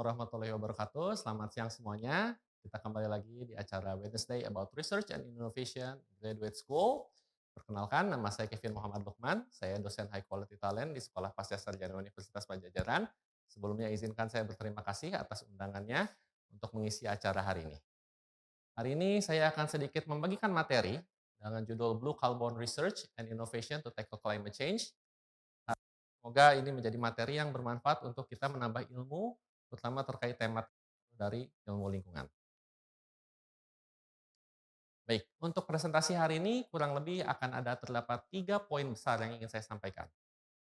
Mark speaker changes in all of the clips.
Speaker 1: warahmatullahi wabarakatuh. Selamat siang semuanya. Kita kembali lagi di acara Wednesday about Research and Innovation Graduate School. Perkenalkan, nama saya Kevin Muhammad Lukman. Saya dosen High Quality Talent di Sekolah Pasca Sarjana Universitas Pajajaran. Sebelumnya izinkan saya berterima kasih atas undangannya untuk mengisi acara hari ini. Hari ini saya akan sedikit membagikan materi dengan judul Blue Carbon Research and Innovation to Tackle Climate Change. Semoga ini menjadi materi yang bermanfaat untuk kita menambah ilmu, terutama terkait tema dari ilmu lingkungan. Baik, untuk presentasi hari ini kurang lebih akan terdapat 3 poin besar yang ingin saya sampaikan.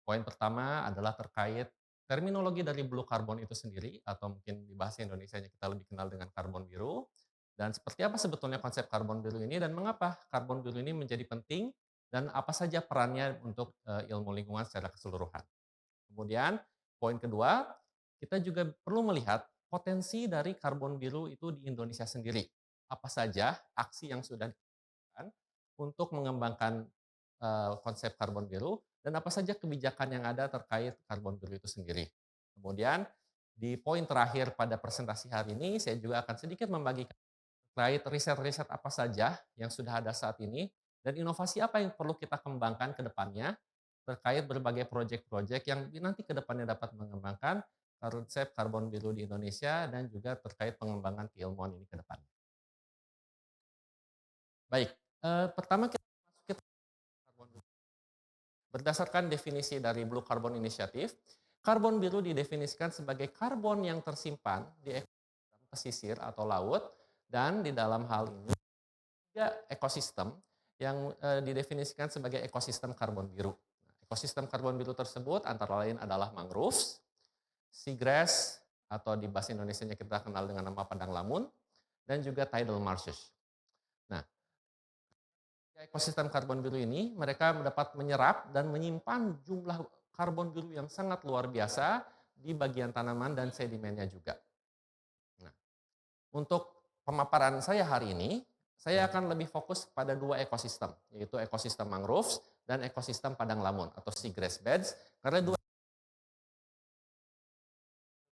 Speaker 1: Poin pertama adalah terkait terminologi dari blue carbon itu sendiri, atau mungkin di bahasa Indonesianya kita lebih kenal dengan karbon biru, dan seperti apa sebetulnya konsep karbon biru ini dan mengapa karbon biru ini menjadi penting dan apa saja perannya untuk ilmu lingkungan secara keseluruhan. Kemudian poin kedua, kita juga perlu melihat potensi dari karbon biru itu di Indonesia sendiri. Apa saja aksi yang sudah dilakukan untuk mengembangkan konsep karbon biru dan apa saja kebijakan yang ada terkait karbon biru itu sendiri. Kemudian di poin terakhir pada presentasi hari ini saya juga akan sedikit membagikan terkait riset-riset apa saja yang sudah ada saat ini dan inovasi apa yang perlu kita kembangkan ke depannya terkait berbagai proyek-proyek yang nanti ke depannya dapat mengembangkan konsep karbon biru di Indonesia dan juga terkait pengembangan keilmuan ini ke depannya. Baik, pertama kita masuk ke karbon biru. Berdasarkan definisi dari Blue Carbon Initiative, karbon biru didefinisikan sebagai karbon yang tersimpan di ekosistem pesisir atau laut dan di dalam hal ini juga ekosistem yang didefinisikan sebagai ekosistem karbon biru. Ekosistem karbon biru tersebut antara lain adalah mangroves, seagrass atau di bahasa Indonesianya kita kenal dengan nama padang lamun, dan juga tidal marshes. Nah, ekosistem karbon biru ini mereka dapat menyerap dan menyimpan jumlah karbon biru yang sangat luar biasa di bagian tanaman dan sedimennya juga. Nah, untuk pemaparan saya hari ini, saya akan lebih fokus pada 2 ekosistem, yaitu ekosistem mangroves dan ekosistem padang lamun atau seagrass beds, karena 2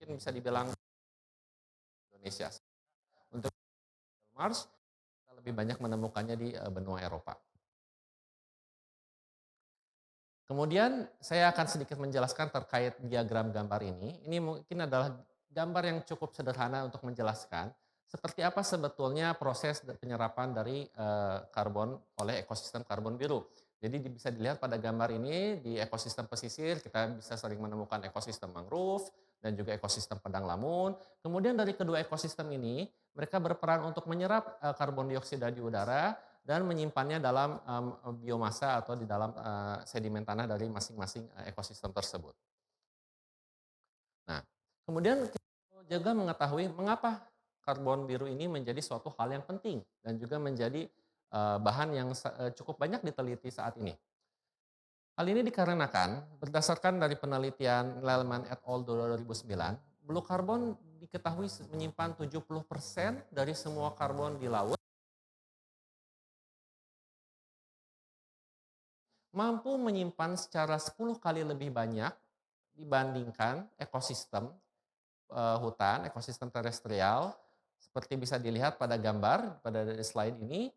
Speaker 1: mungkin bisa dibilang Indonesia. Untuk Mars, kita lebih banyak menemukannya di benua Eropa. Kemudian saya akan sedikit menjelaskan terkait diagram gambar ini. Ini mungkin adalah gambar yang cukup sederhana untuk menjelaskan seperti apa sebetulnya proses penyerapan dari karbon oleh ekosistem karbon biru. Jadi bisa dilihat pada gambar ini di ekosistem pesisir kita bisa sering menemukan ekosistem mangrove dan juga ekosistem padang lamun. Kemudian dari kedua ekosistem ini mereka berperan untuk menyerap karbon dioksida di udara dan menyimpannya dalam biomasa atau di dalam sedimen tanah dari masing-masing ekosistem tersebut. Nah, kemudian kita juga mengetahui mengapa karbon biru ini menjadi suatu hal yang penting dan juga menjadi bahan yang cukup banyak diteliti saat ini. Hal ini dikarenakan berdasarkan dari penelitian Lellman et al. 2009, blue carbon diketahui menyimpan 70% dari semua karbon di laut, mampu menyimpan secara 10 kali lebih banyak dibandingkan ekosistem hutan, ekosistem terestrial, seperti bisa dilihat pada gambar pada slide ini,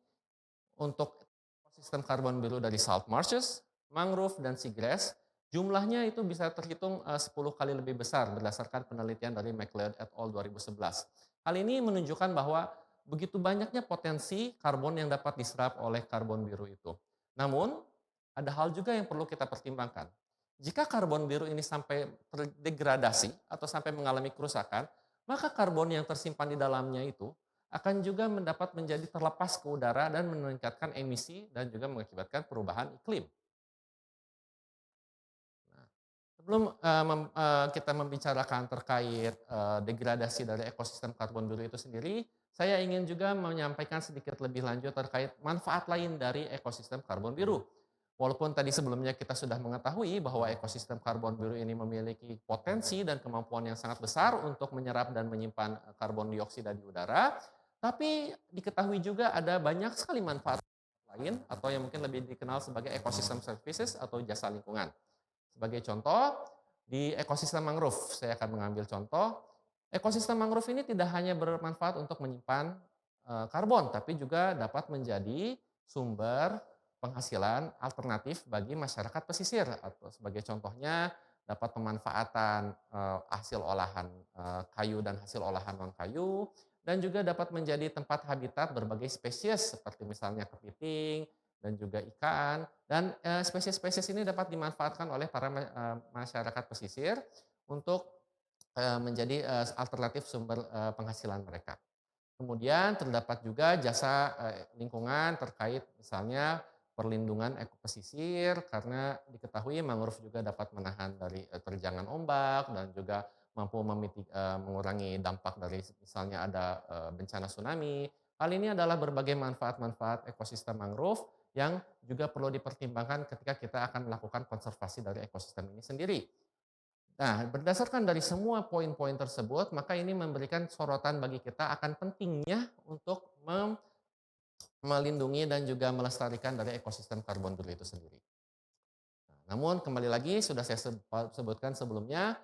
Speaker 1: untuk ekosistem karbon biru dari salt marshes, mangrove, dan seagrass, jumlahnya itu bisa terhitung 10 kali lebih besar berdasarkan penelitian dari McLeod et al. 2011. Hal ini menunjukkan bahwa begitu banyaknya potensi karbon yang dapat diserap oleh karbon biru itu. Namun, ada hal juga yang perlu kita pertimbangkan. Jika karbon biru ini sampai terdegradasi atau sampai mengalami kerusakan, maka karbon yang tersimpan di dalamnya itu akan juga mendapat menjadi terlepas ke udara dan meningkatkan emisi dan juga mengakibatkan perubahan iklim. Nah, sebelum kita membicarakan terkait degradasi dari ekosistem karbon biru itu sendiri, saya ingin juga menyampaikan sedikit lebih lanjut terkait manfaat lain dari ekosistem karbon biru. Walaupun tadi sebelumnya kita sudah mengetahui bahwa ekosistem karbon biru ini memiliki potensi dan kemampuan yang sangat besar untuk menyerap dan menyimpan karbon dioksida di udara, tapi diketahui juga ada banyak sekali manfaat lain atau yang mungkin lebih dikenal sebagai ekosistem services atau jasa lingkungan. Sebagai contoh, di ekosistem mangrove, saya akan mengambil contoh, Ekosistem mangrove ini tidak hanya bermanfaat untuk menyimpan, karbon, tapi juga dapat menjadi sumber penghasilan alternatif bagi masyarakat pesisir atau sebagai contohnya dapat pemanfaatan, hasil olahan, kayu dan hasil olahan non-kayu dan juga dapat menjadi tempat habitat berbagai spesies seperti misalnya kepiting dan juga ikan dan, spesies-spesies ini dapat dimanfaatkan oleh para masyarakat pesisir untuk menjadi, alternatif sumber, penghasilan mereka. Kemudian terdapat juga jasa, lingkungan terkait misalnya perlindungan pesisir karena diketahui mangrove juga dapat menahan dari, terjangan ombak dan juga mampu mengurangi dampak dari misalnya ada, bencana tsunami. Hal ini adalah berbagai manfaat-manfaat ekosistem mangrove yang juga perlu dipertimbangkan ketika kita akan melakukan konservasi dari ekosistem ini sendiri. Nah, berdasarkan dari semua poin-poin tersebut, maka ini memberikan sorotan bagi kita akan pentingnya untuk melindungi dan juga melestarikan dari ekosistem karbon dulu itu sendiri. Nah, namun kembali lagi sudah saya sebutkan sebelumnya,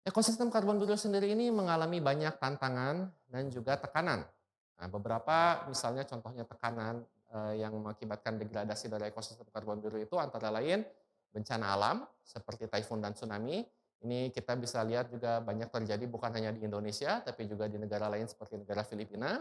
Speaker 1: ekosistem karbon dulu sendiri ini mengalami banyak tantangan dan juga tekanan. Nah, beberapa misalnya contohnya tekanan yang mengakibatkan degradasi dari ekosistem karbon biru itu antara lain bencana alam seperti taifun dan tsunami. Ini kita bisa lihat juga banyak terjadi bukan hanya di Indonesia, tapi juga di negara lain seperti negara Filipina.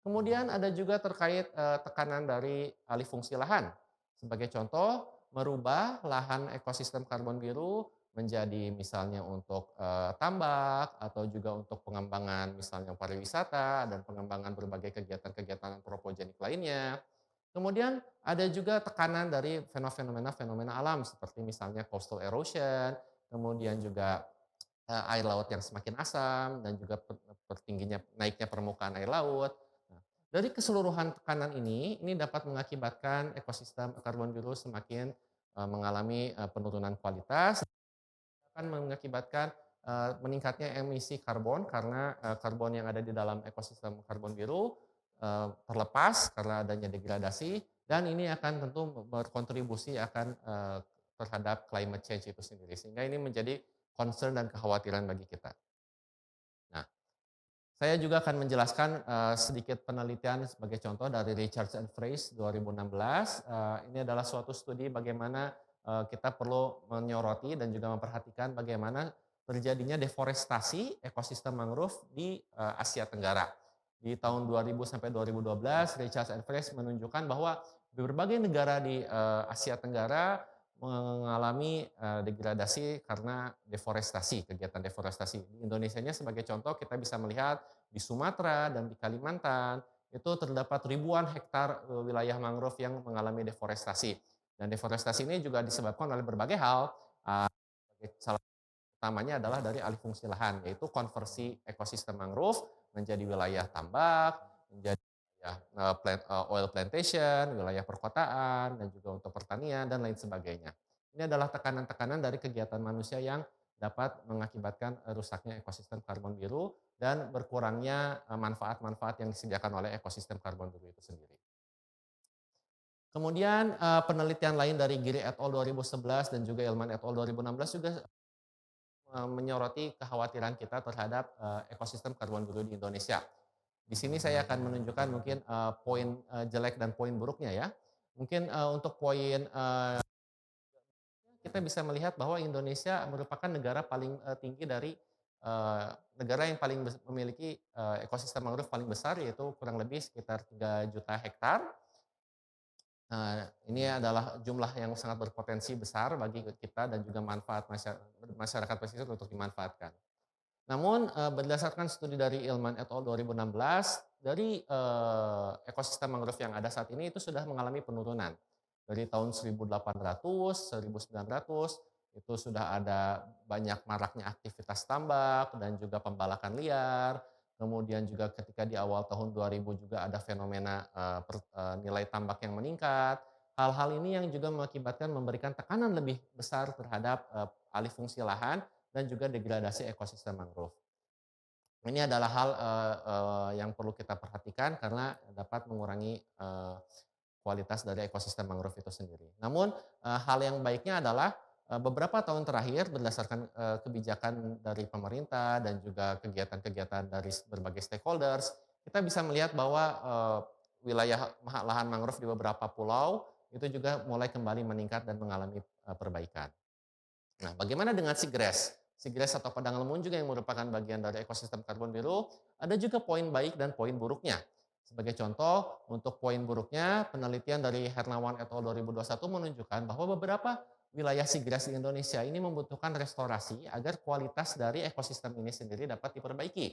Speaker 1: Kemudian ada juga terkait tekanan dari alih fungsi lahan. Sebagai contoh, merubah lahan ekosistem karbon biru menjadi misalnya untuk tambak atau juga untuk pengembangan misalnya pariwisata dan pengembangan berbagai kegiatan-kegiatan antropogenik lainnya. Kemudian ada juga tekanan dari fenomena-fenomena alam seperti misalnya coastal erosion, kemudian juga air laut yang semakin asam dan juga naiknya permukaan air laut. Nah, dari keseluruhan tekanan ini dapat mengakibatkan ekosistem karbon biru semakin mengalami penurunan kualitas, akan mengakibatkan meningkatnya emisi karbon karena karbon yang ada di dalam ekosistem karbon biru terlepas karena adanya degradasi dan ini akan tentu berkontribusi akan terhadap climate change itu sendiri sehingga ini menjadi concern dan kekhawatiran bagi kita. Nah, saya juga akan menjelaskan sedikit penelitian sebagai contoh dari Richards and Fraser 2016. Ini adalah suatu studi bagaimana kita perlu menyoroti dan juga memperhatikan bagaimana terjadinya deforestasi ekosistem mangrove di Asia Tenggara. Di tahun 2000 sampai 2012, Richards and Fraser menunjukkan bahwa di berbagai negara di Asia Tenggara mengalami degradasi karena deforestasi, kegiatan deforestasi. Di Indonesianya sebagai contoh kita bisa melihat di Sumatera dan di Kalimantan itu terdapat ribuan hektar wilayah mangrove yang mengalami deforestasi. Dan deforestasi ini juga disebabkan oleh berbagai hal. Salah utamanya adalah dari alih fungsi lahan, yaitu konversi ekosistem mangrove menjadi wilayah tambak, menjadi wilayah oil plantation, wilayah perkotaan, dan juga untuk pertanian, dan lain sebagainya. Ini adalah tekanan-tekanan dari kegiatan manusia yang dapat mengakibatkan rusaknya ekosistem karbon biru dan berkurangnya manfaat-manfaat yang disediakan oleh ekosistem karbon biru itu sendiri. Kemudian penelitian lain dari Giri et al. 2011 dan juga Elman et al. 2016 juga menyoroti kekhawatiran kita terhadap ekosistem karbon biru di Indonesia. Di sini saya akan menunjukkan mungkin poin jelek dan poin buruknya ya. Mungkin untuk poin kita bisa melihat bahwa Indonesia merupakan negara paling tinggi dari negara yang paling memiliki ekosistem mangrove paling besar yaitu kurang lebih sekitar 3 juta hektar. Ini adalah jumlah yang sangat berpotensi besar bagi kita dan juga manfaat masyarakat pesisir untuk dimanfaatkan. Namun, berdasarkan studi dari Illman et al. 2016, dari ekosistem mangrove yang ada saat ini itu sudah mengalami penurunan. Dari tahun 1800, 1900, itu sudah ada banyak maraknya aktivitas tambak dan juga pembalakan liar. Kemudian juga ketika di awal tahun 2000 juga ada fenomena nilai tambak yang meningkat. Hal-hal ini yang juga mengakibatkan memberikan tekanan lebih besar terhadap alih fungsi lahan dan juga degradasi ekosistem mangrove. Ini adalah hal yang perlu kita perhatikan karena dapat mengurangi kualitas dari ekosistem mangrove itu sendiri. Namun hal yang baiknya adalah beberapa tahun terakhir berdasarkan, kebijakan dari pemerintah dan juga kegiatan-kegiatan dari berbagai stakeholders, kita bisa melihat bahwa, wilayah lahan mangrove di beberapa pulau itu juga mulai kembali meningkat dan mengalami, perbaikan. Nah, bagaimana dengan seagrass? Seagrass atau padang lemun juga yang merupakan bagian dari ekosistem karbon biru, ada juga poin baik dan poin buruknya. Sebagai contoh, untuk poin buruknya, penelitian dari Hernawan et al. 2021 menunjukkan bahwa beberapa wilayah seagrass di Indonesia ini membutuhkan restorasi agar kualitas dari ekosistem ini sendiri dapat diperbaiki.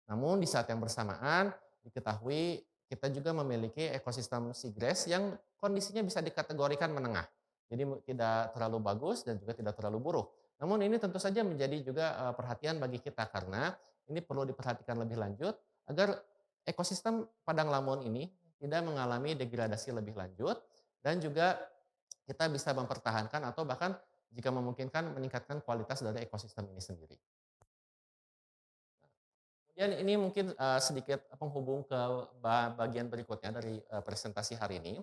Speaker 1: Namun di saat yang bersamaan, diketahui kita juga memiliki ekosistem seagrass yang kondisinya bisa dikategorikan menengah. Jadi tidak terlalu bagus dan juga tidak terlalu buruk. Namun ini tentu saja menjadi juga, perhatian bagi kita karena ini perlu diperhatikan lebih lanjut agar ekosistem padang lamun ini tidak mengalami degradasi lebih lanjut dan juga kita bisa mempertahankan atau bahkan jika memungkinkan meningkatkan kualitas dari ekosistem ini sendiri. Kemudian ini mungkin, sedikit penghubung ke bagian berikutnya dari, presentasi hari ini.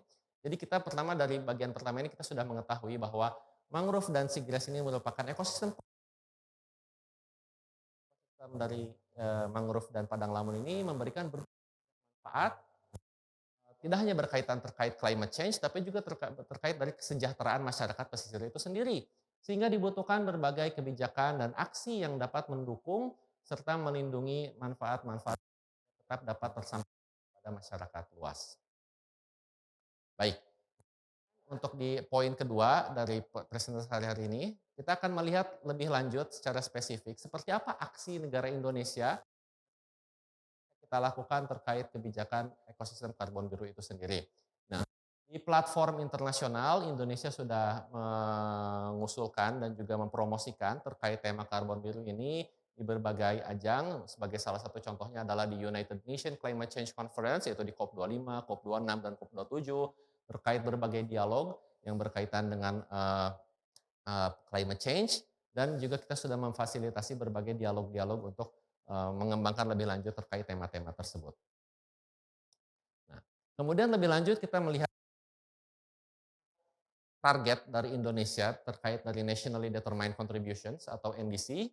Speaker 1: Jadi kita pertama dari bagian pertama ini kita sudah mengetahui bahwa mangrove dan seagrass ini merupakan ekosistem dari, mangrove dan padang lamun ini memberikan bermanfaat, tidak hanya berkaitan terkait climate change, tapi juga terkait dari kesejahteraan masyarakat pesisir itu sendiri. Sehingga dibutuhkan berbagai kebijakan dan aksi yang dapat mendukung serta melindungi manfaat-manfaat tetap dapat tersampaikan pada masyarakat luas. Baik, untuk di poin kedua dari presentasi hari ini, kita akan melihat lebih lanjut secara spesifik seperti apa aksi negara Indonesia kita lakukan terkait kebijakan ekosistem karbon biru itu sendiri. Nah, di platform internasional Indonesia sudah mengusulkan dan juga mempromosikan terkait tema karbon biru ini di berbagai ajang. Sebagai salah satu contohnya adalah di United Nations Climate Change Conference yaitu di COP25, COP26 dan COP27 terkait berbagai dialog yang berkaitan dengan climate change dan juga kita sudah memfasilitasi berbagai dialog-dialog untuk mengembangkan lebih lanjut terkait tema-tema tersebut. Nah, kemudian lebih lanjut kita melihat target dari Indonesia terkait dari Nationally Determined Contributions atau NDC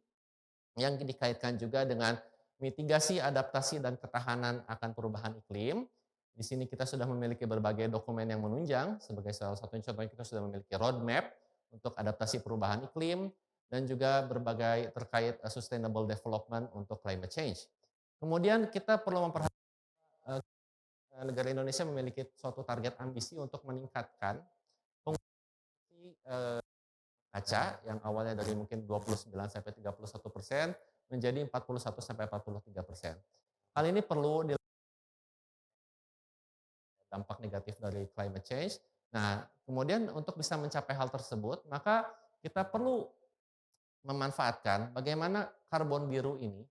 Speaker 1: yang dikaitkan juga dengan mitigasi, adaptasi, dan ketahanan akan perubahan iklim. Di sini kita sudah memiliki berbagai dokumen yang menunjang, sebagai salah satu contohnya kita sudah memiliki roadmap untuk adaptasi perubahan iklim, dan juga berbagai terkait sustainable development untuk climate change. Kemudian kita perlu memperhatikan negara Indonesia memiliki suatu target ambisi untuk meningkatkan penggunaan kaca yang awalnya dari mungkin 29 sampai 31% menjadi 41 sampai 43%. Hal ini perlu dampak negatif dari climate change. Nah, kemudian untuk bisa mencapai hal tersebut, maka kita perlu memanfaatkan bagaimana karbon biru ini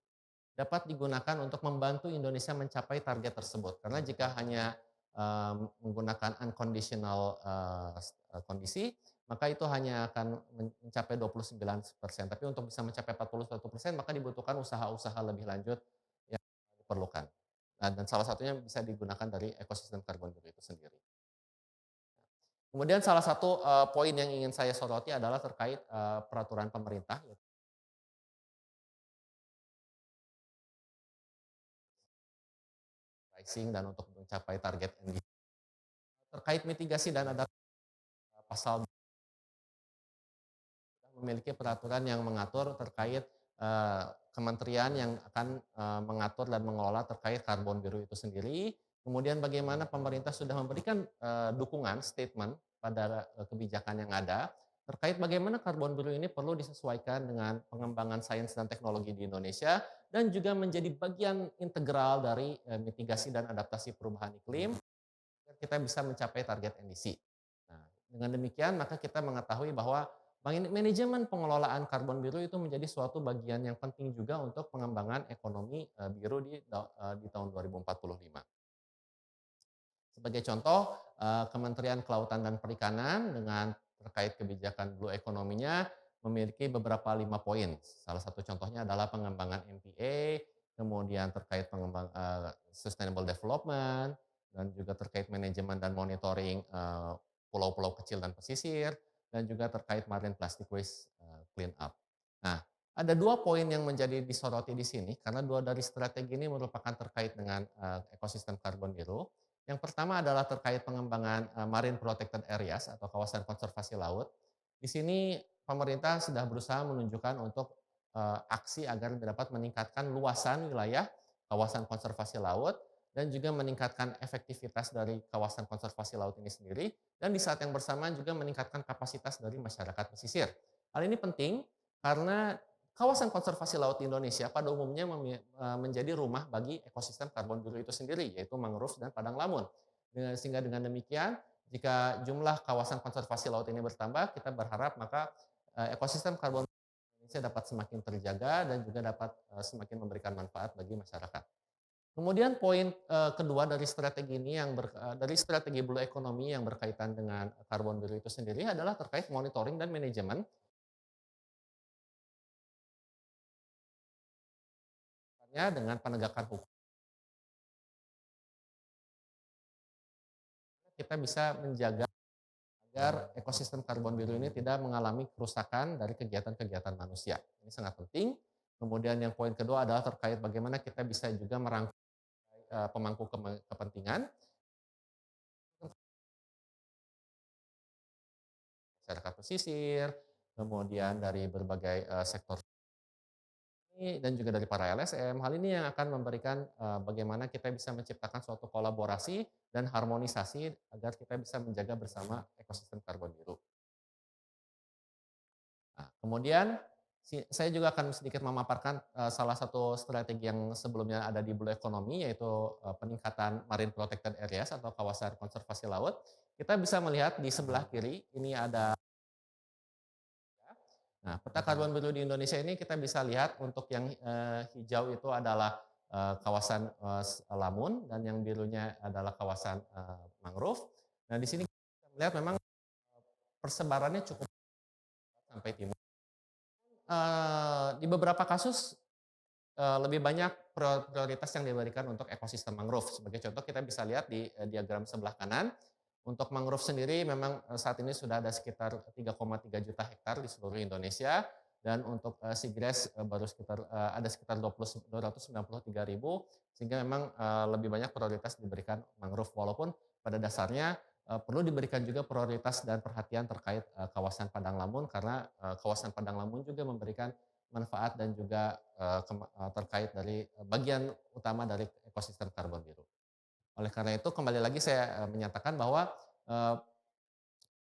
Speaker 1: dapat digunakan untuk membantu Indonesia mencapai target tersebut. Karena jika hanya menggunakan unconditional kondisi, maka itu hanya akan mencapai 29%. Tapi untuk bisa mencapai 41%, maka dibutuhkan usaha-usaha lebih lanjut yang diperlukan. Nah, dan salah satunya bisa digunakan dari ekosistem karbon biru itu sendiri. Kemudian salah satu poin yang ingin saya soroti adalah terkait peraturan pemerintah, yaitu pricing dan untuk mencapai target NDC. Terkait mitigasi dan ada pasal memiliki peraturan yang mengatur terkait kementerian yang akan mengatur dan mengelola terkait karbon biru itu sendiri. Kemudian bagaimana pemerintah sudah memberikan dukungan statement pada kebijakan yang ada terkait bagaimana karbon biru ini perlu disesuaikan dengan pengembangan sains dan teknologi di Indonesia dan juga menjadi bagian integral dari mitigasi dan adaptasi perubahan iklim agar kita bisa mencapai target NDC. Nah, dengan demikian maka kita mengetahui bahwa manajemen pengelolaan karbon biru itu menjadi suatu bagian yang penting juga untuk pengembangan ekonomi biru di tahun 2045. Sebagai contoh, Kementerian Kelautan dan Perikanan dengan terkait kebijakan blue economy-nya memiliki beberapa 5 poin. Salah satu contohnya adalah pengembangan MPA, kemudian terkait sustainable development, dan juga terkait manajemen dan monitoring pulau-pulau kecil dan pesisir, dan juga terkait marine plastic waste clean up. Nah, ada 2 poin yang menjadi disoroti di sini karena 2 dari strategi ini merupakan terkait dengan ekosistem karbon biru. Yang pertama adalah terkait pengembangan marine protected areas atau kawasan konservasi laut. Di sini pemerintah sudah berusaha menunjukkan untuk aksi agar dapat meningkatkan luasan wilayah kawasan konservasi laut dan juga meningkatkan efektivitas dari kawasan konservasi laut ini sendiri dan di saat yang bersamaan juga meningkatkan kapasitas dari masyarakat pesisir. Hal ini penting karena kawasan konservasi laut di Indonesia pada umumnya menjadi rumah bagi ekosistem karbon biru itu sendiri, yaitu mangrove dan padang lamun. Sehingga dengan demikian, jika jumlah kawasan konservasi laut ini bertambah, kita berharap maka ekosistem karbon Indonesia dapat semakin terjaga dan juga dapat semakin memberikan manfaat bagi masyarakat. Kemudian poin kedua dari strategi ini dari strategi blue economy yang berkaitan dengan karbon biru itu sendiri adalah terkait monitoring dan manajemen dengan penegakan hukum. Kita bisa menjaga agar ekosistem karbon biru ini tidak mengalami kerusakan dari kegiatan-kegiatan manusia. Ini sangat penting. Kemudian yang poin kedua adalah terkait bagaimana kita bisa juga merangkul pemangku kepentingan, masyarakat pesisir, kemudian dari berbagai sektor dan juga dari para LSM. Hal ini yang akan memberikan bagaimana kita bisa menciptakan suatu kolaborasi dan harmonisasi agar kita bisa menjaga bersama ekosistem karbon biru. Nah, kemudian saya juga akan sedikit memaparkan salah satu strategi yang sebelumnya ada di Blue Economy yaitu peningkatan marine protected areas atau kawasan konservasi laut. Kita bisa melihat di sebelah kiri ini ada. Nah, peta karbon biru di Indonesia ini kita bisa lihat untuk yang hijau itu adalah kawasan lamun dan yang birunya adalah kawasan mangrove. Nah, di sini kita melihat memang persebarannya cukup sampai timur. Di beberapa kasus lebih banyak prioritas yang diberikan untuk ekosistem mangrove. Sebagai contoh kita bisa lihat di diagram sebelah kanan, untuk mangrove sendiri memang saat ini sudah ada sekitar 3,3 juta hektar di seluruh Indonesia dan untuk seagrass baru sekitar ada sekitar 293.000 sehingga memang lebih banyak prioritas diberikan mangrove walaupun pada dasarnya perlu diberikan juga prioritas dan perhatian terkait kawasan padang lamun karena kawasan padang lamun juga memberikan manfaat dan juga terkait dari bagian utama dari ekosistem karbon biru. Oleh karena itu kembali lagi saya menyatakan bahwa eee,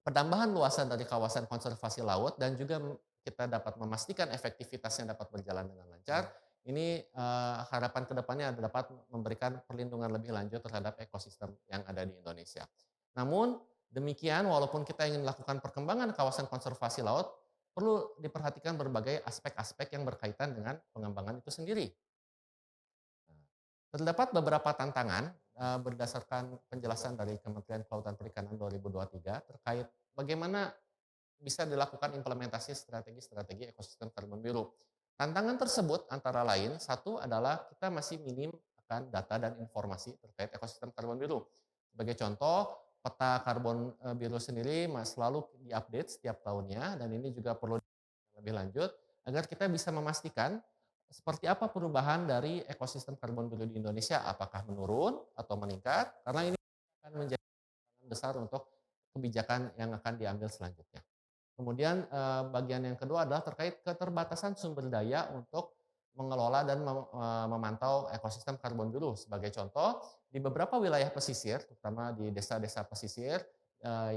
Speaker 1: penambahan luasan dari kawasan konservasi laut dan juga kita dapat memastikan efektivitasnya dapat berjalan dengan lancar, ini harapan ke depannya dapat memberikan perlindungan lebih lanjut terhadap ekosistem yang ada di Indonesia. Namun demikian walaupun kita ingin melakukan perkembangan kawasan konservasi laut, perlu diperhatikan berbagai aspek-aspek yang berkaitan dengan pengembangan itu sendiri. Terdapat beberapa tantangan berdasarkan penjelasan dari Kementerian Kelautan Perikanan 2023 terkait bagaimana bisa dilakukan implementasi strategi-strategi ekosistem karbon biru. Tantangan tersebut antara lain, satu adalah kita masih minim akan data dan informasi terkait ekosistem karbon biru. Sebagai contoh, peta karbon biru sendiri selalu diupdate setiap tahunnya dan ini juga perlu lebih lanjut agar kita bisa memastikan seperti apa perubahan dari ekosistem karbon biru di Indonesia, apakah menurun atau meningkat? Karena ini akan menjadi tantangan besar untuk kebijakan yang akan diambil selanjutnya. Kemudian bagian yang kedua adalah terkait keterbatasan sumber daya untuk mengelola dan memantau ekosistem karbon biru. Sebagai contoh, di beberapa wilayah pesisir, terutama di desa-desa pesisir,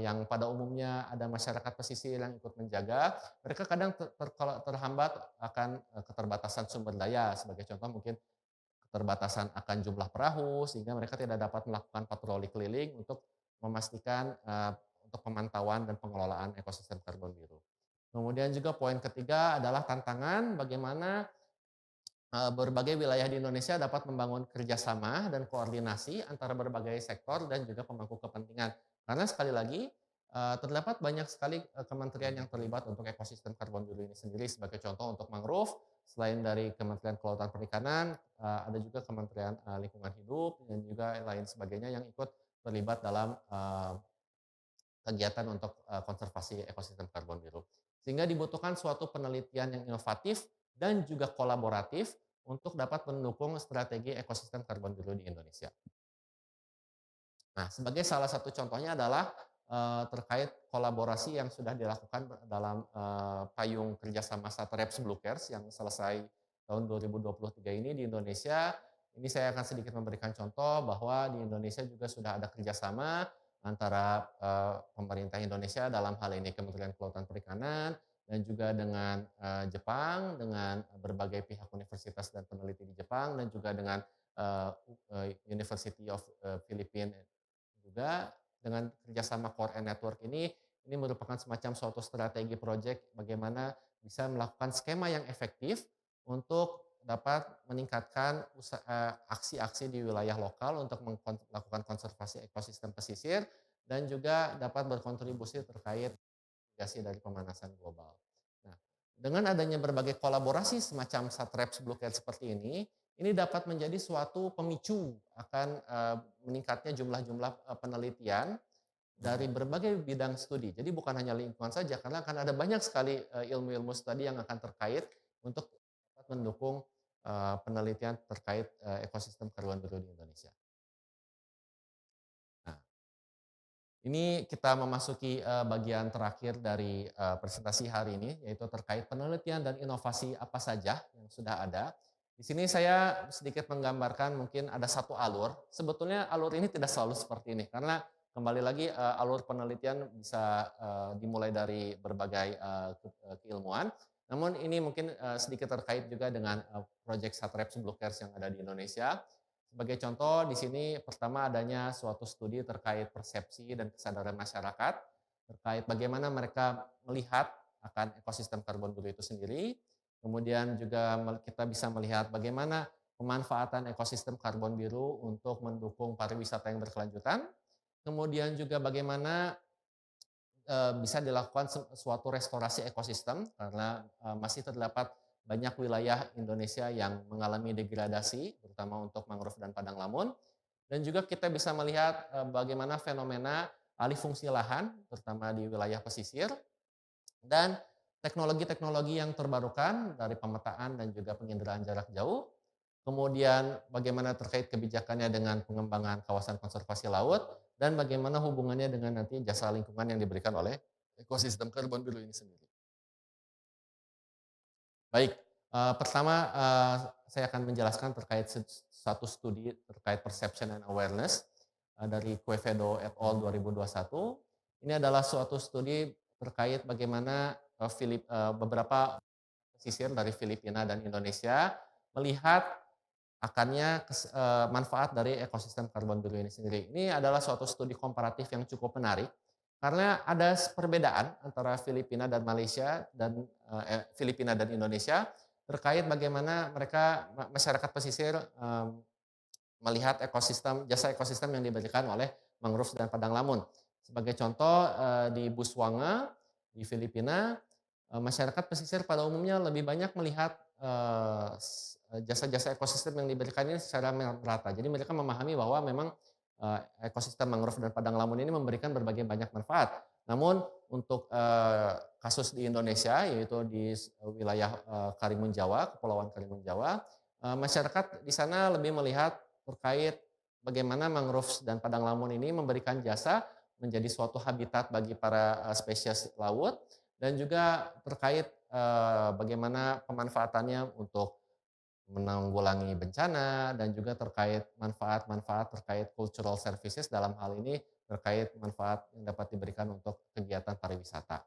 Speaker 1: yang pada umumnya ada masyarakat pesisir yang ikut menjaga, mereka kadang terhambat akan keterbatasan sumber daya. Sebagai contoh mungkin keterbatasan akan jumlah perahu, sehingga mereka tidak dapat melakukan patroli keliling untuk memastikan untuk pemantauan dan pengelolaan ekosistem karbon biru. Kemudian juga poin ketiga adalah tantangan bagaimana berbagai wilayah di Indonesia dapat membangun kerjasama dan koordinasi antara berbagai sektor dan juga pemangku kepentingan. Karena sekali lagi terdapat banyak sekali kementerian yang terlibat untuk ekosistem karbon biru ini sendiri. Sebagai contoh untuk mangrove, selain dari Kementerian Kelautan Perikanan, ada juga Kementerian Lingkungan Hidup dan juga lain sebagainya yang ikut terlibat dalam kegiatan untuk konservasi ekosistem karbon biru. Sehingga dibutuhkan suatu penelitian yang inovatif dan juga kolaboratif untuk dapat mendukung strategi ekosistem karbon biru di Indonesia. Nah, sebagai salah satu contohnya adalah terkait kolaborasi yang sudah dilakukan dalam payung kerjasama Satreps Blue Cares yang selesai tahun 2023 ini di Indonesia. Ini saya akan sedikit memberikan contoh bahwa di Indonesia juga sudah ada kerjasama antara pemerintah Indonesia dalam hal ini Kementerian Kelautan Perikanan dan juga dengan Jepang, dengan berbagai pihak universitas dan peneliti di Jepang dan juga dengan University of Philippines juga dengan kerjasama Core and Network ini merupakan semacam suatu strategi proyek bagaimana bisa melakukan skema yang efektif untuk dapat meningkatkan aksi-aksi di wilayah lokal untuk melakukan konservasi ekosistem pesisir dan juga dapat berkontribusi terkait mitigasi dari pemanasan global. Nah, dengan adanya berbagai kolaborasi semacam Satreps Blue Cat seperti ini dapat menjadi suatu pemicu akan meningkatnya jumlah-jumlah penelitian dari berbagai bidang studi. Jadi bukan hanya lingkungan saja, karena akan ada banyak sekali ilmu-ilmu studi yang akan terkait untuk dapat mendukung penelitian terkait ekosistem karbon biru di Indonesia. Nah, ini kita memasuki bagian terakhir dari presentasi hari ini, yaitu terkait penelitian dan inovasi apa saja yang sudah ada. Di sini saya sedikit menggambarkan mungkin ada satu alur. Sebetulnya alur ini tidak selalu seperti ini, karena kembali lagi alur penelitian bisa dimulai dari berbagai keilmuan. Namun ini mungkin sedikit terkait juga dengan proyek Satreps Blue Cares yang ada di Indonesia. Sebagai contoh, di sini pertama adanya suatu studi terkait persepsi dan kesadaran masyarakat, terkait bagaimana mereka melihat akan ekosistem karbon biru itu sendiri. Kemudian juga kita bisa melihat bagaimana pemanfaatan ekosistem karbon biru untuk mendukung pariwisata yang berkelanjutan. Kemudian juga bagaimana bisa dilakukan suatu restorasi ekosistem karena masih terdapat banyak wilayah Indonesia yang mengalami degradasi, terutama untuk mangrove dan padang lamun. Dan juga kita bisa melihat bagaimana fenomena alih fungsi lahan, terutama di wilayah pesisir, dan teknologi-teknologi yang terbarukan dari pemetaan dan juga penginderaan jarak jauh. Kemudian bagaimana terkait kebijakannya dengan pengembangan kawasan konservasi laut, dan bagaimana hubungannya dengan nanti jasa lingkungan yang diberikan oleh ekosistem karbon biru ini sendiri. Baik, pertama saya akan menjelaskan terkait satu studi terkait perception and awareness dari Quevedo et al. 2021. Ini adalah suatu studi terkait bagaimana beberapa pesisir dari Filipina dan Indonesia melihat akannya manfaat dari ekosistem karbon biru ini sendiri. Ini adalah suatu studi komparatif yang cukup menarik, karena ada perbedaan antara Filipina dan Malaysia dan Filipina dan Indonesia terkait bagaimana mereka masyarakat pesisir melihat jasa ekosistem yang diberikan oleh mangrove dan padang lamun. Sebagai contoh di Buswanga di Filipina, masyarakat pesisir pada umumnya lebih banyak melihat jasa-jasa ekosistem yang diberikan ini secara merata. Jadi mereka memahami bahwa memang ekosistem mangrove dan padang lamun ini memberikan berbagai banyak manfaat. Namun untuk kasus di Indonesia, yaitu di wilayah Karimun Jawa, Kepulauan Karimun Jawa, masyarakat di sana lebih melihat terkait bagaimana mangrove dan padang lamun ini memberikan jasa menjadi suatu habitat bagi para spesies laut, dan juga terkait bagaimana pemanfaatannya untuk menanggulangi bencana, dan juga terkait manfaat-manfaat terkait cultural services, dalam hal ini terkait manfaat yang dapat diberikan untuk kegiatan pariwisata.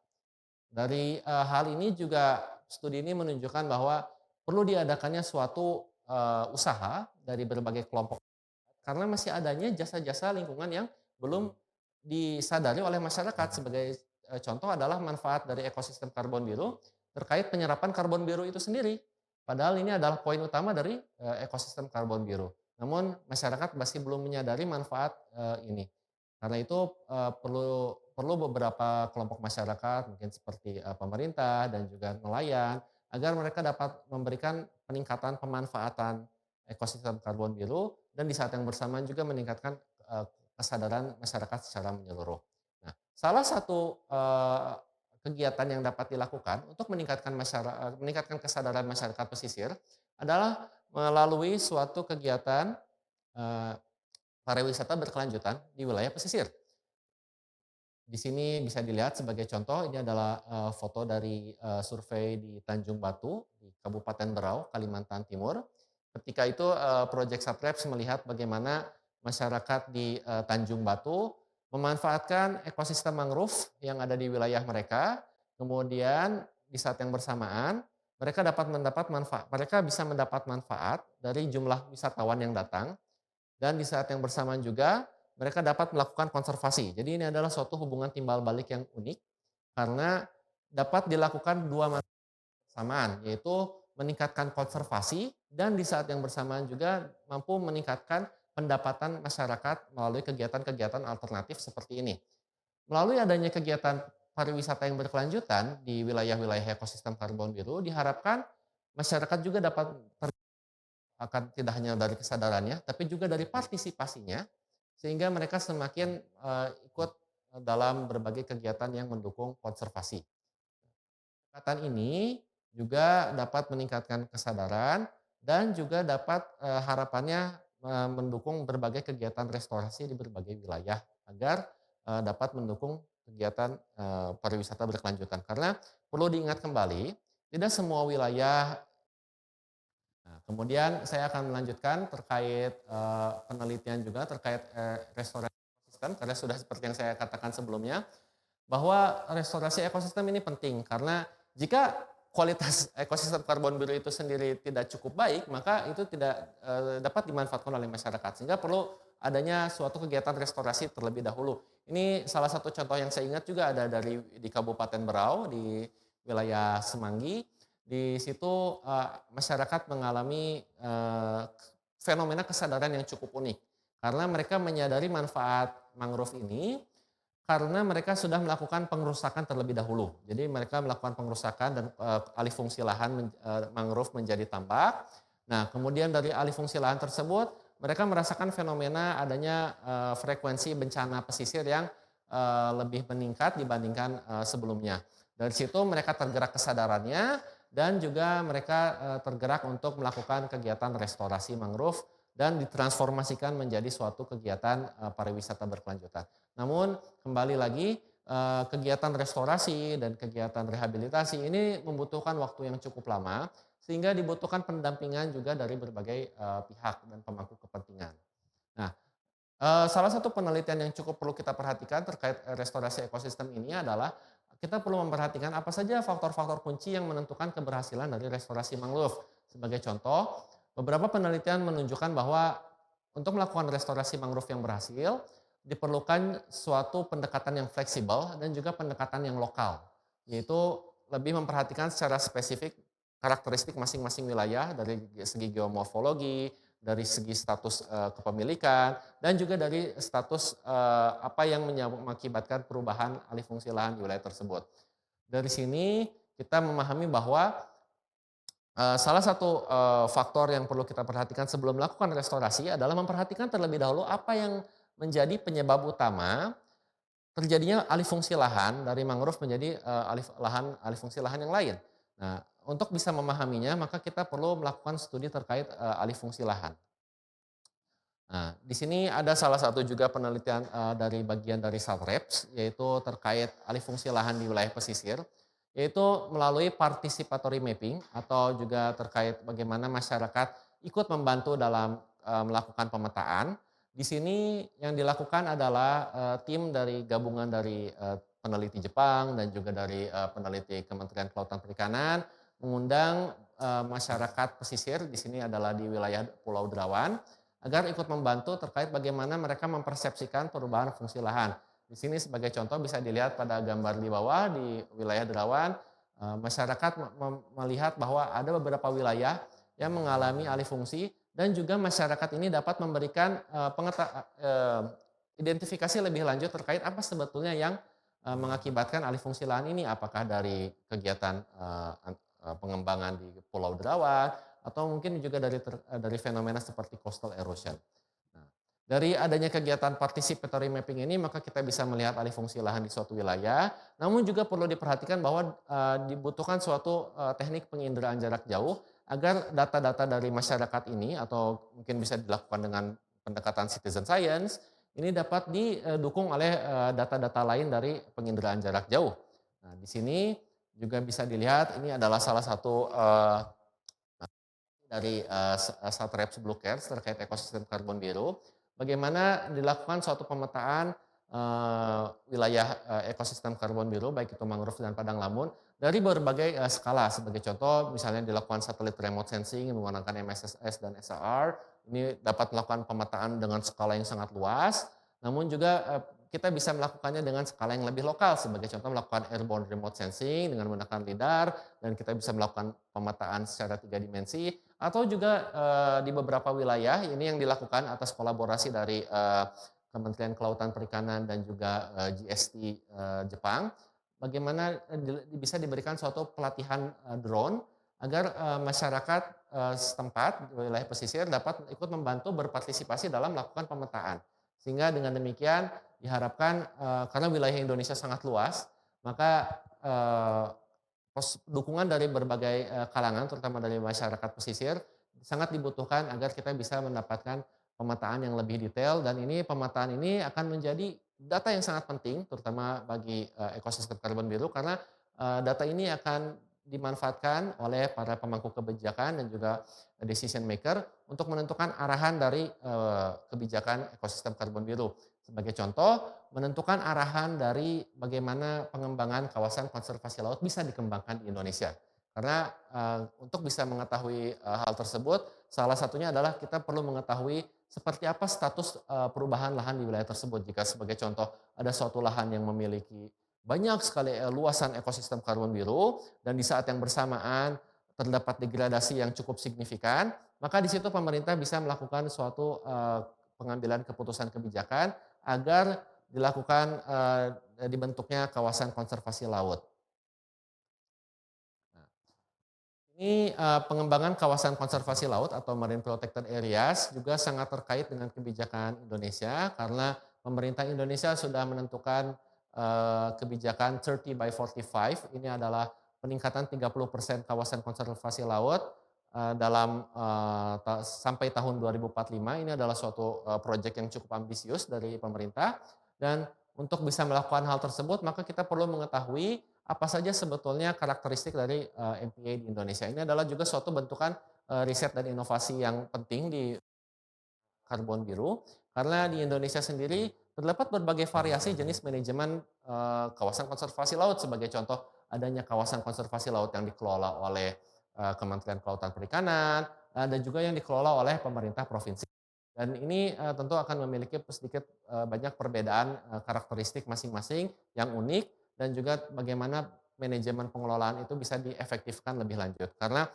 Speaker 1: Dari hal ini juga studi ini menunjukkan bahwa perlu diadakannya suatu usaha dari berbagai kelompok, karena masih adanya jasa-jasa lingkungan yang belum disadari oleh masyarakat. Sebagai contoh adalah manfaat dari ekosistem karbon biru terkait penyerapan karbon biru itu sendiri. Padahal ini adalah poin utama dari ekosistem karbon biru. Namun masyarakat masih belum menyadari manfaat ini. Karena itu perlu perlu beberapa kelompok masyarakat mungkin seperti pemerintah dan juga nelayan agar mereka dapat memberikan peningkatan pemanfaatan ekosistem karbon biru, dan di saat yang bersamaan juga meningkatkan kesadaran masyarakat secara menyeluruh. Nah, Salah satu, kegiatan yang dapat dilakukan untuk meningkatkan kesadaran masyarakat pesisir adalah melalui suatu kegiatan, eee, pariwisata berkelanjutan di wilayah pesisir. Di sini bisa dilihat sebagai contoh, ini adalah, foto dari, survei di Tanjung Batu, di Kabupaten Berau, Kalimantan Timur. Ketika itu, Project Satrep melihat bagaimana masyarakat di, Tanjung Batu memanfaatkan ekosistem mangrove yang ada di wilayah mereka, kemudian di saat yang bersamaan mereka bisa mendapat manfaat dari jumlah wisatawan yang datang dan di saat yang bersamaan juga, mereka dapat melakukan konservasi. Jadi ini adalah suatu hubungan timbal balik yang unik, karena dapat dilakukan 2 bersamaan, yaitu meningkatkan konservasi dan di saat yang bersamaan juga mampu meningkatkan pendapatan masyarakat melalui kegiatan-kegiatan alternatif seperti ini. Melalui adanya kegiatan pariwisata yang berkelanjutan di wilayah-wilayah ekosistem karbon biru, diharapkan masyarakat juga dapat akan tidak hanya dari kesadarannya, tapi juga dari partisipasinya, sehingga mereka semakin, ikut, dalam berbagai kegiatan yang mendukung konservasi. Pendekatan ini juga dapat meningkatkan kesadaran dan juga dapat, harapannya, mendukung berbagai kegiatan restorasi di berbagai wilayah agar, dapat mendukung kegiatan, pariwisata berkelanjutan. Karena perlu diingat kembali, tidak semua wilayah. Nah, kemudian saya akan melanjutkan terkait, penelitian juga terkait, restorasi ekosistem karena sudah seperti yang saya katakan sebelumnya, bahwa restorasi ekosistem ini penting karena jika kualitas ekosistem karbon biru itu sendiri tidak cukup baik, maka itu tidak, dapat dimanfaatkan oleh masyarakat. Sehingga perlu adanya suatu kegiatan restorasi terlebih dahulu. Ini salah satu contoh yang saya ingat juga ada di Kabupaten Berau, di wilayah Semanggi. Di situ, masyarakat mengalami, fenomena kesadaran yang cukup unik. Karena mereka menyadari manfaat mangrove ini karena mereka sudah melakukan pengerusakan terlebih dahulu. Jadi mereka melakukan pengerusakan dan, alih fungsi lahan mangrove menjadi tambak. Nah, kemudian dari alih fungsi lahan tersebut, mereka merasakan fenomena adanya, frekuensi bencana pesisir yang, lebih meningkat dibandingkan, sebelumnya. Dari situ mereka tergerak kesadarannya dan juga mereka, tergerak untuk melakukan kegiatan restorasi mangrove dan ditransformasikan menjadi suatu kegiatan, pariwisata berkelanjutan. Namun kembali lagi, kegiatan restorasi dan kegiatan rehabilitasi ini membutuhkan waktu yang cukup lama, sehingga dibutuhkan pendampingan juga dari berbagai, pihak dan pemangku kepentingan. Nah, salah satu penelitian yang cukup perlu kita perhatikan terkait, restorasi ekosistem ini adalah, kita perlu memperhatikan apa saja faktor-faktor kunci yang menentukan keberhasilan dari restorasi mangrove. Sebagai contoh, beberapa penelitian menunjukkan bahwa untuk melakukan restorasi mangrove yang berhasil, diperlukan suatu pendekatan yang fleksibel dan juga pendekatan yang lokal, yaitu lebih memperhatikan secara spesifik karakteristik masing-masing wilayah dari segi geomorfologi, dari segi status, kepemilikan, dan juga dari status, apa yang mengakibatkan perubahan alih fungsi lahan di wilayah tersebut. Dari sini kita memahami bahwa, salah satu, faktor yang perlu kita perhatikan sebelum melakukan restorasi adalah memperhatikan terlebih dahulu apa yang menjadi penyebab utama terjadinya alih fungsi lahan dari mangrove menjadi, alih fungsi lahan yang lain. Nah, untuk bisa memahaminya maka kita perlu melakukan studi terkait, alih fungsi lahan. Nah, di sini ada salah satu juga penelitian, dari bagian dari Salreps, yaitu terkait alih fungsi lahan di wilayah pesisir, yaitu melalui participatory mapping atau juga terkait bagaimana masyarakat ikut membantu dalam, melakukan pemetaan. Di sini yang dilakukan adalah, tim dari gabungan dari, peneliti Jepang dan juga dari, peneliti Kementerian Kelautan Perikanan, mengundang, masyarakat pesisir, di sini adalah di wilayah Pulau Derawan, agar ikut membantu terkait bagaimana mereka mempersepsikan perubahan fungsi lahan. Di sini sebagai contoh bisa dilihat pada gambar di bawah di wilayah Derawan, masyarakat melihat bahwa ada beberapa wilayah yang mengalami alih fungsi dan juga masyarakat ini dapat memberikan, identifikasi lebih lanjut terkait apa sebetulnya yang, mengakibatkan alih fungsi lahan ini. Apakah dari kegiatan, pengembangan di Pulau Derawan atau mungkin juga dari fenomena seperti coastal erosion. Nah, Dari adanya kegiatan participatory mapping ini, maka kita bisa melihat alih fungsi lahan di suatu wilayah, namun juga perlu diperhatikan bahwa dibutuhkan suatu teknik penginderaan jarak jauh agar data-data dari masyarakat ini atau mungkin bisa dilakukan dengan pendekatan citizen science, ini dapat didukung oleh data-data lain dari penginderaan jarak jauh. Nah, di sini juga bisa dilihat ini adalah salah satu dari Satreps Blue Cares terkait ekosistem karbon biru, bagaimana dilakukan suatu pemetaan wilayah ekosistem karbon biru, baik itu mangrove dan padang lamun, dari berbagai skala. Sebagai contoh, misalnya dilakukan satelit remote sensing menggunakan MSS dan SAR, ini dapat melakukan pemetaan dengan skala yang sangat luas, namun juga kita bisa melakukannya dengan skala yang lebih lokal, sebagai contoh melakukan airborne remote sensing dengan menggunakan lidar, dan kita bisa melakukan pemetaan secara 3 dimensi, atau juga di beberapa wilayah ini yang dilakukan atas kolaborasi dari Kementerian Kelautan Perikanan dan juga GST Jepang, bagaimana bisa diberikan suatu pelatihan drone agar masyarakat setempat di wilayah pesisir dapat ikut membantu berpartisipasi dalam melakukan pemetaan. Sehingga dengan demikian diharapkan karena wilayah Indonesia sangat luas, maka dukungan dari berbagai kalangan terutama dari masyarakat pesisir sangat dibutuhkan agar kita bisa mendapatkan pemetaan yang lebih detail, dan ini pemetaan ini akan menjadi data yang sangat penting terutama bagi ekosistem karbon biru karena data ini akan dimanfaatkan oleh para pemangku kebijakan dan juga decision maker untuk menentukan arahan dari kebijakan ekosistem karbon biru. Sebagai contoh, menentukan arahan dari bagaimana pengembangan kawasan konservasi laut bisa dikembangkan di Indonesia. Karena untuk bisa mengetahui hal tersebut, salah satunya adalah kita perlu mengetahui seperti apa status perubahan lahan di wilayah tersebut. Jika sebagai contoh ada suatu lahan yang memiliki banyak sekali luasan ekosistem karbon biru dan di saat yang bersamaan terdapat degradasi yang cukup signifikan, maka di situ pemerintah bisa melakukan suatu pengambilan keputusan kebijakan agar dilakukan dibentuknya kawasan konservasi laut. Nah, ini pengembangan kawasan konservasi laut atau marine protected areas juga sangat terkait dengan kebijakan Indonesia karena pemerintah Indonesia sudah menentukan kebijakan 30 by 45. Ini adalah peningkatan 30% kawasan konservasi laut dalam sampai tahun 2045. Ini adalah suatu proyek yang cukup ambisius dari pemerintah, dan untuk bisa melakukan hal tersebut maka kita perlu mengetahui apa saja sebetulnya karakteristik dari MPA di Indonesia. Ini adalah juga suatu bentukan riset dan inovasi yang penting di karbon biru, karena di Indonesia sendiri terdapat berbagai variasi jenis manajemen kawasan konservasi laut. Sebagai contoh, adanya kawasan konservasi laut yang dikelola oleh Kementerian Kelautan Perikanan, dan juga yang dikelola oleh pemerintah provinsi. Dan ini tentu akan memiliki sedikit banyak perbedaan karakteristik masing-masing yang unik, dan juga bagaimana manajemen pengelolaan itu bisa diefektifkan lebih lanjut. Karena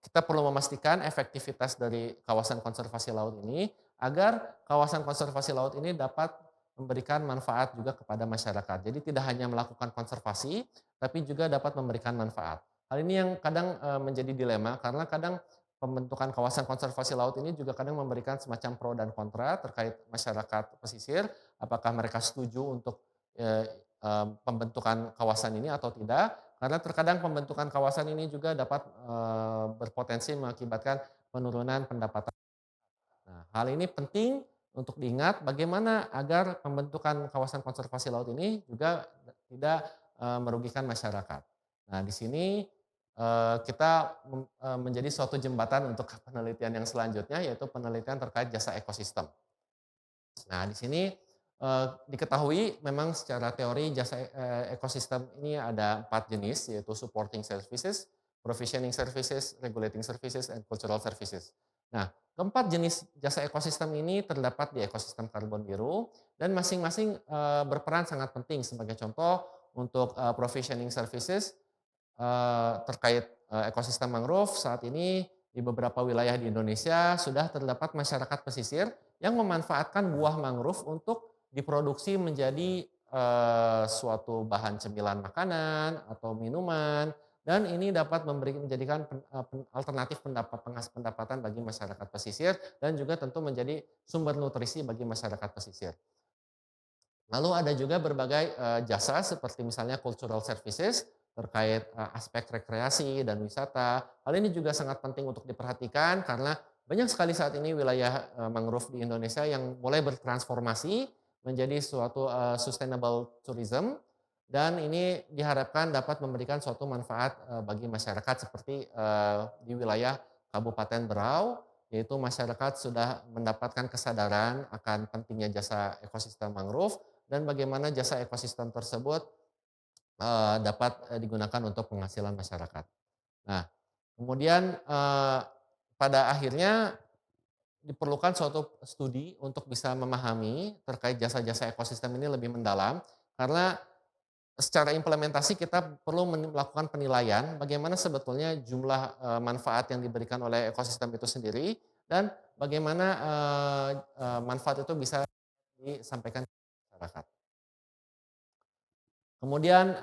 Speaker 1: kita perlu memastikan efektivitas dari kawasan konservasi laut ini agar kawasan konservasi laut ini dapat memberikan manfaat juga kepada masyarakat. Jadi tidak hanya melakukan konservasi, tapi juga dapat memberikan manfaat. Hal ini yang kadang menjadi dilema karena kadang pembentukan kawasan konservasi laut ini juga kadang memberikan semacam pro dan kontra terkait masyarakat pesisir, apakah mereka setuju untuk pembentukan kawasan ini atau tidak, karena terkadang pembentukan kawasan ini juga dapat berpotensi mengakibatkan penurunan pendapatan. Nah, hal ini penting untuk diingat bagaimana agar pembentukan kawasan konservasi laut ini juga tidak merugikan masyarakat. Nah, di sini kita menjadi suatu jembatan untuk penelitian yang selanjutnya, yaitu penelitian terkait jasa ekosistem. Nah, di sini diketahui memang secara teori jasa ekosistem ini ada 4 jenis, yaitu supporting services, provisioning services, regulating services, and cultural services. Nah, keempat jenis jasa ekosistem ini terdapat di ekosistem karbon biru, dan masing-masing berperan sangat penting. Sebagai contoh, untuk provisioning services terkait ekosistem mangrove, saat ini di beberapa wilayah di Indonesia sudah terdapat masyarakat pesisir yang memanfaatkan buah mangrove untuk diproduksi menjadi suatu bahan cemilan makanan atau minuman, dan ini dapat menjadikan alternatif pendapatan bagi masyarakat pesisir dan juga tentu menjadi sumber nutrisi bagi masyarakat pesisir. Lalu ada juga berbagai jasa seperti misalnya cultural services terkait aspek rekreasi dan wisata. Hal ini juga sangat penting untuk diperhatikan karena banyak sekali saat ini wilayah mangrove di Indonesia yang mulai bertransformasi menjadi suatu sustainable tourism dan ini diharapkan dapat memberikan suatu manfaat bagi masyarakat seperti di wilayah Kabupaten Berau, yaitu masyarakat sudah mendapatkan kesadaran akan pentingnya jasa ekosistem mangrove dan bagaimana jasa ekosistem tersebut dapat digunakan untuk penghasilan masyarakat. Nah, kemudian pada akhirnya diperlukan suatu studi untuk bisa memahami terkait jasa-jasa ekosistem ini lebih mendalam, karena secara implementasi kita perlu melakukan penilaian bagaimana sebetulnya jumlah manfaat yang diberikan oleh ekosistem itu sendiri dan bagaimana manfaat itu bisa disampaikan ke masyarakat. Kemudian,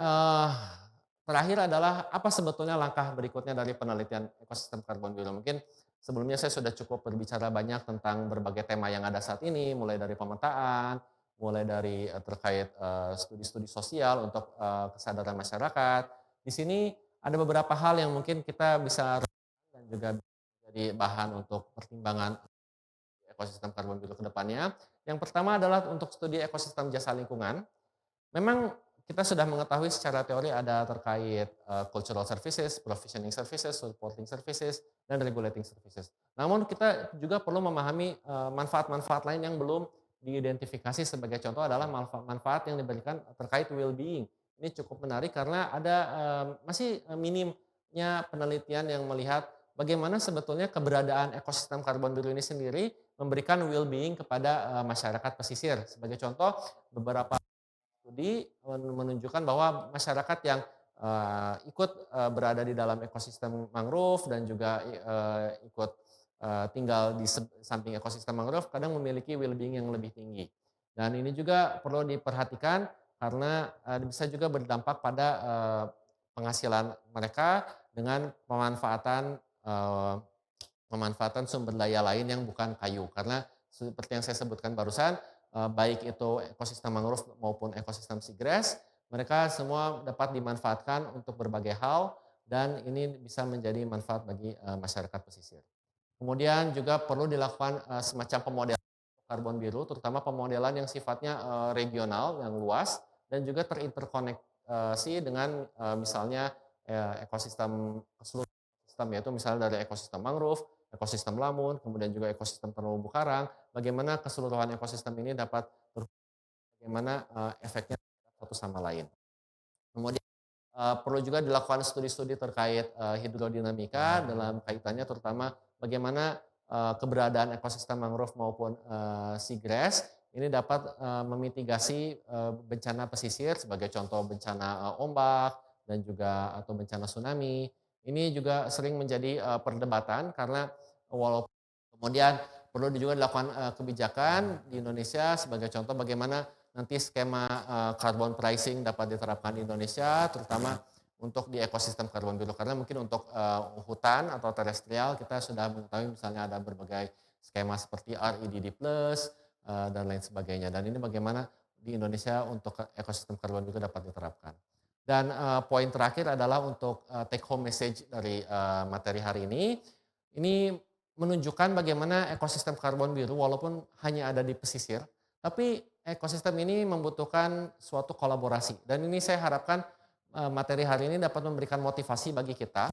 Speaker 1: terakhir adalah apa sebetulnya langkah berikutnya dari penelitian ekosistem karbon biru. Mungkin sebelumnya saya sudah cukup berbicara banyak tentang berbagai tema yang ada saat ini, mulai dari pemetaan, mulai dari, terkait, studi-studi sosial untuk, kesadaran masyarakat. Di sini ada beberapa hal yang mungkin kita bisa dan juga jadi bahan untuk pertimbangan ekosistem karbon biru ke depannya. Yang pertama adalah untuk studi ekosistem jasa lingkungan. Memang kita sudah mengetahui secara teori ada terkait cultural services, provisioning services, supporting services, dan regulating services. Namun kita juga perlu memahami manfaat-manfaat lain yang belum diidentifikasi. Sebagai contoh adalah manfaat yang diberikan terkait well-being. Ini cukup menarik karena ada masih minimnya penelitian yang melihat bagaimana sebetulnya keberadaan ekosistem karbon biru ini sendiri memberikan well-being kepada masyarakat pesisir. Sebagai contoh, beberapa studi menunjukkan bahwa masyarakat yang ikut berada di dalam ekosistem mangrove dan juga ikut tinggal di samping ekosistem mangrove kadang memiliki well-being yang lebih tinggi. Dan ini juga perlu diperhatikan karena bisa juga berdampak pada penghasilan mereka dengan pemanfaatan sumber daya lain yang bukan kayu. Karena seperti yang saya sebutkan barusan, baik itu ekosistem mangrove maupun ekosistem seagrass, mereka semua dapat dimanfaatkan untuk berbagai hal dan ini bisa menjadi manfaat bagi masyarakat pesisir. Kemudian juga perlu dilakukan semacam pemodelan karbon biru, terutama pemodelan yang sifatnya regional, yang luas dan juga terinterkoneksi dengan misalnya ekosistem keseluruhan ekosistem, yaitu misalnya dari ekosistem mangrove, ekosistem lamun, kemudian juga ekosistem terumbu karang, bagaimana keseluruhan ekosistem ini dapat bagaimana efeknya satu sama lain. Kemudian perlu juga dilakukan studi-studi terkait hidrodinamika dalam kaitannya terutama bagaimana keberadaan ekosistem mangrove maupun seagrass ini dapat memitigasi bencana pesisir sebagai contoh bencana ombak dan juga atau bencana tsunami. Ini juga sering menjadi perdebatan karena walaupun kemudian perlu juga dilakukan kebijakan di Indonesia sebagai contoh bagaimana nanti skema carbon pricing dapat diterapkan di Indonesia, terutama untuk di ekosistem karbon biru. Karena mungkin untuk hutan atau terestrial kita sudah mengetahui misalnya ada berbagai skema seperti REDD+, dan lain sebagainya. Dan ini bagaimana di Indonesia untuk ekosistem karbon biru dapat diterapkan. Dan poin terakhir adalah untuk take home message dari materi hari ini. Ini menunjukkan bagaimana ekosistem karbon biru walaupun hanya ada di pesisir, tapi ekosistem ini membutuhkan suatu kolaborasi dan ini saya harapkan materi hari ini dapat memberikan motivasi bagi kita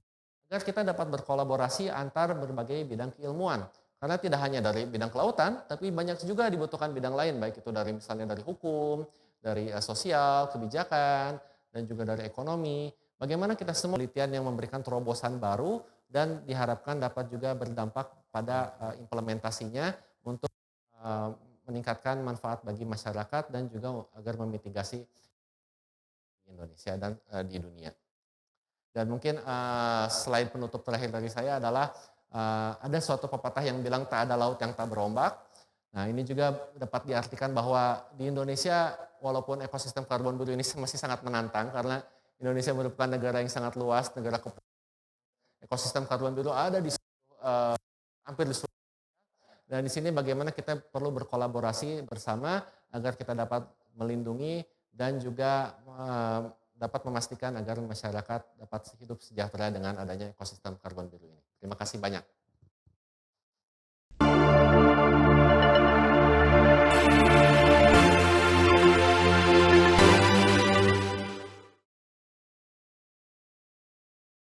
Speaker 1: agar kita dapat berkolaborasi antar berbagai bidang keilmuan. Karena tidak hanya dari bidang kelautan, tapi banyak juga dibutuhkan bidang lain, baik itu dari misalnya dari hukum, dari sosial, kebijakan, dan juga dari ekonomi. Bagaimana kita semua penelitian yang memberikan terobosan baru dan diharapkan dapat juga berdampak pada implementasinya untuk eh, meningkatkan manfaat bagi masyarakat dan juga agar memitigasi di Indonesia dan di dunia. Dan mungkin selain penutup terakhir dari saya adalah ada suatu pepatah yang bilang tak ada laut yang tak berombak. Nah ini juga dapat diartikan bahwa di Indonesia walaupun ekosistem karbon biru ini masih sangat menantang karena Indonesia merupakan negara yang sangat luas, negara ekosistem karbon biru ada di hampir di seluruh. Dan di sini bagaimana kita perlu berkolaborasi bersama agar kita dapat melindungi dan juga dapat memastikan agar masyarakat dapat hidup sejahtera dengan adanya ekosistem karbon biru ini. Terima kasih banyak.